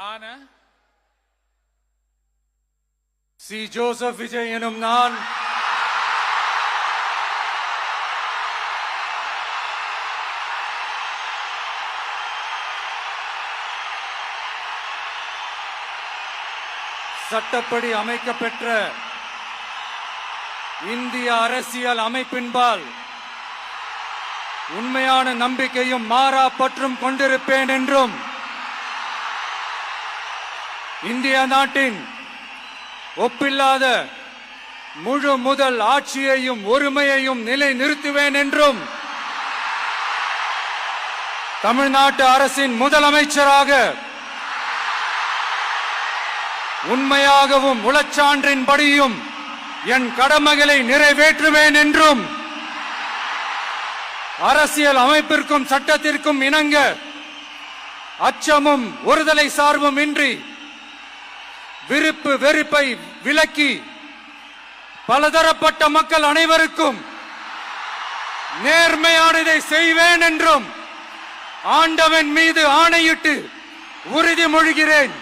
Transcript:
ஆன C. Joseph Vijay எனும் நான் சட்டப்படி அமைக்கப்பெற்ற இந்திய அரசியல் அமைப்பின்பால் உண்மையான நம்பிக்கையும் மாறா பற்றும் கொண்டிருப்பேன் என்றும் இந்திய நாட்டின் ஒப்பில்லாத முழு முதல் ஆட்சியையும் ஒருமையையும் நிலைநிறுத்துவேன் என்றும் தமிழ்நாட்டு அரசின் முதலமைச்சராக உண்மையாகவும் உளச்சான்றின்படியும் என் கடமைகளை நிறைவேற்றுவேன் என்றும் அரசியல் அமைப்பிற்கும் சட்டத்திற்கும் இணங்க அச்சமும் ஒருதலை சார்பும் இன்றி விருப்பு வெறுப்பை விலக்கி பலதரப்பட்ட மக்கள் அனைவருக்கும் நேர்மையானதை செய்வேன் என்றும் ஆண்டவன் மீது ஆணையிட்டு உறுதிமொழிகிறேன்.